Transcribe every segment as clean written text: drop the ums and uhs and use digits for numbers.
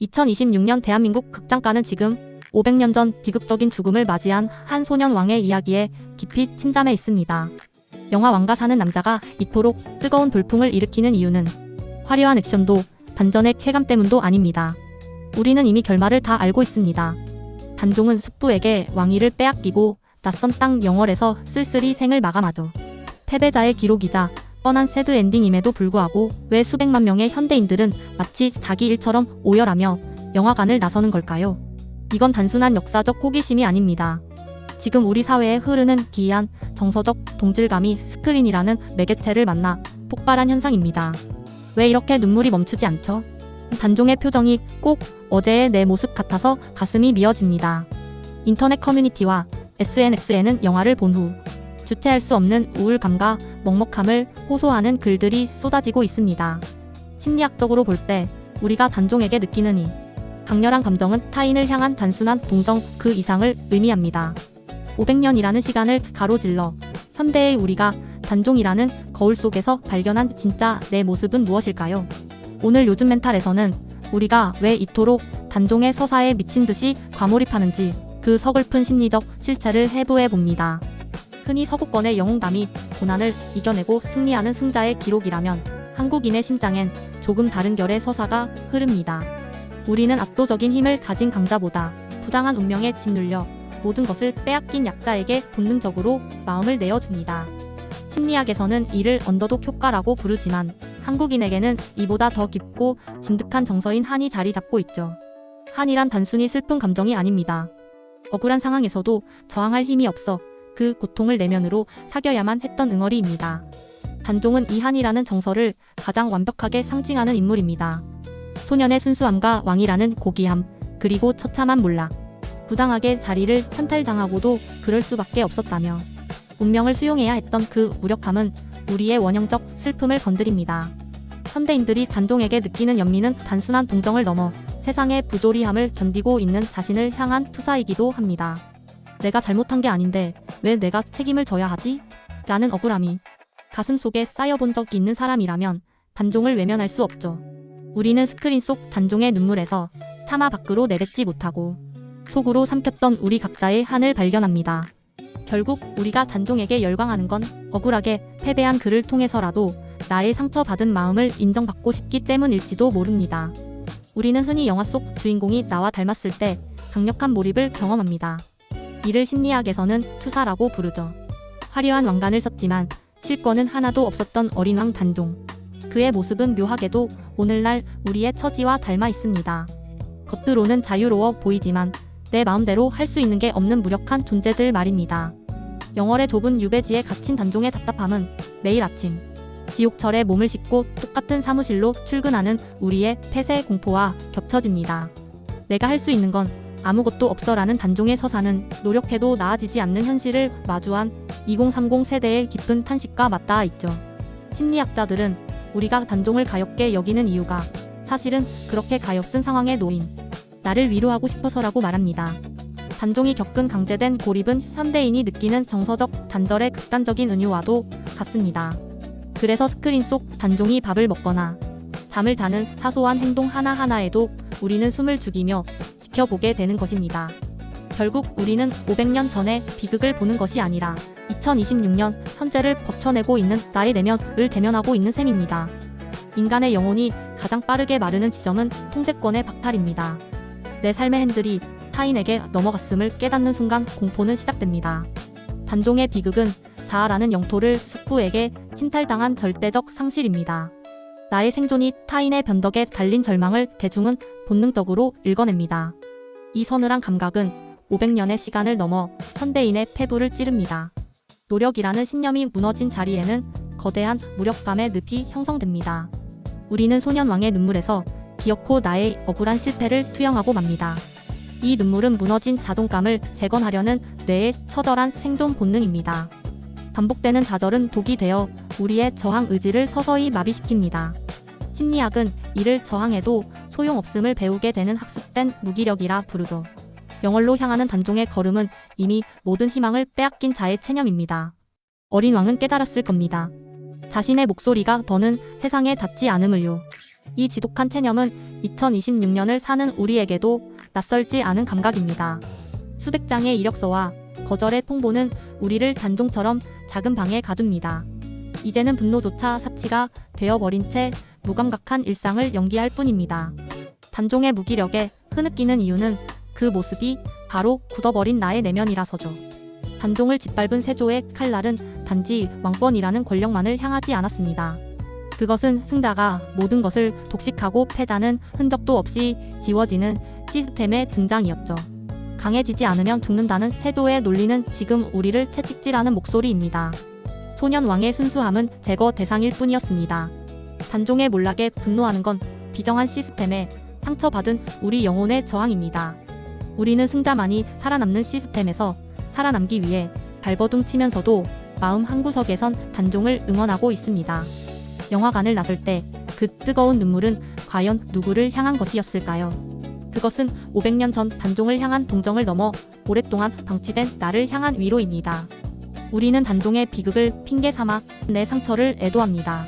2026년 대한민국 극장가는 지금 500년 전 비극적인 죽음을 맞이한 한 소년 왕의 이야기에 깊이 침잠해 있습니다. 영화 왕가 사는 남자가 이토록 뜨거운 돌풍을 일으키는 이유는 화려한 액션도 반전의 쾌감 때문도 아닙니다. 우리는 이미 결말을 다 알고 있습니다. 단종은 숙부에게 왕위를 빼앗기고 낯선 땅 영월에서 쓸쓸히 생을 마감하죠. 패배자의 기록이자 뻔한 새드 엔딩임에도 불구하고 왜 수백만 명의 현대인들은 마치 자기 일처럼 오열하며 영화관을 나서는 걸까요? 이건 단순한 역사적 호기심이 아닙니다. 지금 우리 사회에 흐르는 기이한 정서적 동질감이 스크린이라는 매개체를 만나 폭발한 현상입니다. 왜 이렇게 눈물이 멈추지 않죠? 단종의 표정이 꼭 어제의 내 모습 같아서 가슴이 미어집니다. 인터넷 커뮤니티와 SNS에는 영화를 본 후 주체할 수 없는 우울감과 먹먹함을 호소하는 글들이 쏟아지고 있습니다. 심리학적으로 볼 때 우리가 단종에게 느끼는 이 강렬한 감정은 타인을 향한 단순한 동정 그 이상을 의미합니다. 500년이라는 시간을 가로질러 현대의 우리가 단종이라는 거울 속에서 발견한 진짜 내 모습은 무엇일까요? 오늘 요즘 멘탈에서는 우리가 왜 이토록 단종의 서사에 미친 듯이 과몰입하는지 그 서글픈 심리적 실체를 해부해 봅니다. 흔히 서구권의 영웅담이 고난을 이겨내고 승리하는 승자의 기록이라면 한국인의 심장엔 조금 다른 결의 서사가 흐릅니다. 우리는 압도적인 힘을 가진 강자보다 부당한 운명에 짓눌려 모든 것을 빼앗긴 약자에게 본능적으로 마음을 내어줍니다. 심리학에서는 이를 언더독 효과라고 부르지만 한국인에게는 이보다 더 깊고 진득한 정서인 한이 자리 잡고 있죠. 한이란 단순히 슬픈 감정이 아닙니다. 억울한 상황에서도 저항할 힘이 없어 그 고통을 내면으로 사겨야만 했던 응어리입니다. 단종은 이 한이라는 정서를 가장 완벽하게 상징하는 인물입니다. 소년의 순수함과 왕이라는 고귀함, 그리고 처참한 몰락. 부당하게 자리를 찬탈당하고도 그럴 수밖에 없었다며 운명을 수용해야 했던 그 무력함은 우리의 원형적 슬픔을 건드립니다. 현대인들이 단종에게 느끼는 연민은 단순한 동정을 넘어 세상의 부조리함을 견디고 있는 자신을 향한 투사이기도 합니다. 내가 잘못한 게 아닌데 왜 내가 책임을 져야 하지? 라는 억울함이 가슴속에 쌓여본 적이 있는 사람이라면 단종을 외면할 수 없죠. 우리는 스크린 속 단종의 눈물에서 차마 밖으로 내뱉지 못하고 속으로 삼켰던 우리 각자의 한을 발견합니다. 결국 우리가 단종에게 열광하는 건 억울하게 패배한 그를 통해서라도 나의 상처받은 마음을 인정받고 싶기 때문일지도 모릅니다. 우리는 흔히 영화 속 주인공이 나와 닮았을 때 강력한 몰입을 경험합니다. 이를 심리학에서는 투사라고 부르죠. 화려한 왕관을 썼지만 실권은 하나도 없었던 어린 왕 단종. 그의 모습은 묘하게도 오늘날 우리의 처지와 닮아 있습니다. 겉으로는 자유로워 보이지만 내 마음대로 할 수 있는 게 없는 무력한 존재들 말입니다. 영월의 좁은 유배지에 갇힌 단종의 답답함은 매일 아침 지옥철에 몸을 싣고 똑같은 사무실로 출근하는 우리의 폐쇄 공포와 겹쳐집니다. 내가 할 수 있는 건 아무것도 없어라는 단종의 서사는 노력해도 나아지지 않는 현실을 마주한 2030 세대의 깊은 탄식과 맞닿아 있죠. 심리학자들은 우리가 단종을 가엾게 여기는 이유가 사실은 그렇게 가엾은 상황에 놓인 나를 위로하고 싶어서라고 말합니다. 단종이 겪은 강제된 고립은 현대인이 느끼는 정서적 단절의 극단적인 은유와도 같습니다. 그래서 스크린 속 단종이 밥을 먹거나 잠을 자는 사소한 행동 하나하나에도 우리는 숨을 죽이며 지켜보게 되는 것입니다. 결국 우리는 500년 전의 비극을 보는 것이 아니라 2026년 현재를 버텨내고 있는 나의 내면을 대면하고 있는 셈입니다. 인간의 영혼이 가장 빠르게 마르는 지점은 통제권의 박탈입니다. 내 삶의 핸들이 타인에게 넘어갔음을 깨닫는 순간 공포는 시작됩니다. 단종의 비극은 자아라는 영토를 숙부에게 침탈당한 절대적 상실입니다. 나의 생존이 타인의 변덕에 달린 절망을 대중은 본능적으로 읽어냅니다. 이 서늘한 감각은 500년의 시간을 넘어 현대인의 폐부를 찌릅니다. 노력이라는 신념이 무너진 자리에는 거대한 무력감의 늪이 형성됩니다. 우리는 소년왕의 눈물에서 기어코 나의 억울한 실패를 투영하고 맙니다. 이 눈물은 무너진 자존감을 재건하려는 뇌의 처절한 생존 본능입니다. 반복되는 좌절은 독이 되어 우리의 저항 의지를 서서히 마비시킵니다. 심리학은 이를 저항해도 소용없음을 배우게 되는 학습된 무기력이라 부르죠. 영월로 향하는 단종의 걸음은 이미 모든 희망을 빼앗긴 자의 체념입니다. 어린 왕은 깨달았을 겁니다. 자신의 목소리가 더는 세상에 닿지 않음을요. 이 지독한 체념은 2026년을 사는 우리에게도 낯설지 않은 감각입니다. 수백 장의 이력서와 거절의 통보는 우리를 잔종처럼 작은 방에 가둡니다. 이제는 분노조차 사치가 되어버린 채 무감각한 일상을 연기할 뿐입니다. 단종의 무기력에 흐느끼는 이유는 그 모습이 바로 굳어버린 나의 내면이라서죠. 단종을 짓밟은 세조의 칼날은 단지 왕권이라는 권력만을 향하지 않았습니다. 그것은 승자가 모든 것을 독식하고 패자는 흔적도 없이 지워지는 시스템의 등장이었죠. 강해지지 않으면 죽는다는 세조의 논리는 지금 우리를 채찍질하는 목소리입니다. 소년 왕의 순수함은 제거 대상일 뿐이었습니다. 단종의 몰락에 분노하는 건 비정한 시스템에 상처받은 우리 영혼의 저항입니다. 우리는 승자만이 살아남는 시스템에서 살아남기 위해 발버둥 치면서도 마음 한구석에선 단종을 응원하고 있습니다. 영화관을 나설 때 그 뜨거운 눈물은 과연 누구를 향한 것이었을까요? 그것은 500년 전 단종을 향한 동정을 넘어 오랫동안 방치된 나를 향한 위로입니다. 우리는 단종의 비극을 핑계 삼아 내 상처를 애도합니다.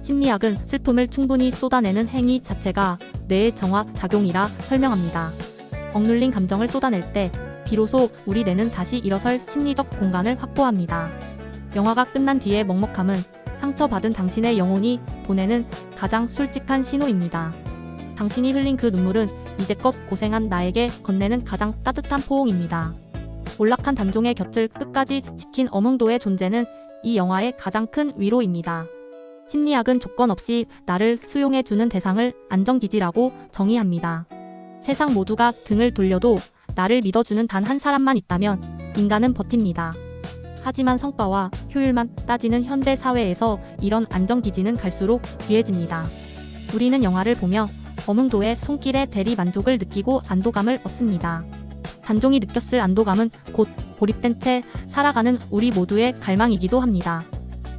심리학은 슬픔을 충분히 쏟아내는 행위 자체가 뇌의 정화 작용이라 설명합니다. 억눌린 감정을 쏟아낼 때 비로소 우리 뇌는 다시 일어설 심리적 공간을 확보합니다. 영화가 끝난 뒤의 먹먹함은 상처받은 당신의 영혼이 보내는 가장 솔직한 신호입니다. 당신이 흘린 그 눈물은 이제껏 고생한 나에게 건네는 가장 따뜻한 포옹입니다. 몰락한 단종의 곁을 끝까지 지킨 어몽도의 존재는 이 영화의 가장 큰 위로입니다. 심리학은 조건 없이 나를 수용해주는 대상을 안정기지라고 정의합니다. 세상 모두가 등을 돌려도 나를 믿어주는 단 한 사람만 있다면 인간은 버팁니다. 하지만 성과와 효율만 따지는 현대 사회에서 이런 안정기지는 갈수록 귀해집니다. 우리는 영화를 보며 어몽도의 손길에 대리 만족을 느끼고 안도감을 얻습니다. 단종이 느꼈을 안도감은 곧 고립된 채 살아가는 우리 모두의 갈망이기도 합니다.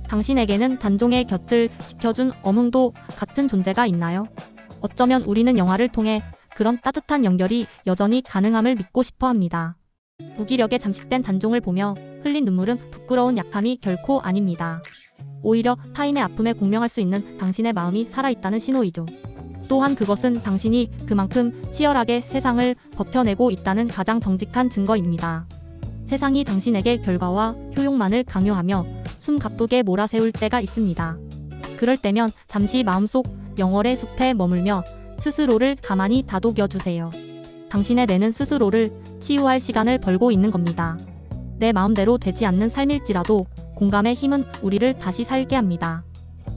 당신에게는 단종의 곁을 지켜준 어몽도 같은 존재가 있나요? 어쩌면 우리는 영화를 통해 그런 따뜻한 연결이 여전히 가능함을 믿고 싶어 합니다. 무기력에 잠식된 단종을 보며 흘린 눈물은 부끄러운 약함이 결코 아닙니다. 오히려 타인의 아픔에 공명할 수 있는 당신의 마음이 살아있다는 신호이죠. 또한 그것은 당신이 그만큼 치열하게 세상을 버텨내고 있다는 가장 정직한 증거입니다. 세상이 당신에게 결과와 효용만을 강요하며 숨 가쁘게 몰아세울 때가 있습니다. 그럴 때면 잠시 마음속 영월의 숲에 머물며 스스로를 가만히 다독여주세요. 당신의 뇌는 스스로를 치유할 시간을 벌고 있는 겁니다. 내 마음대로 되지 않는 삶일지라도 공감의 힘은 우리를 다시 살게 합니다.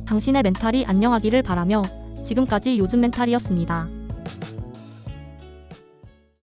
당신의 멘탈이 안녕하기를 바라며 지금까지 요즘 멘탈이었습니다.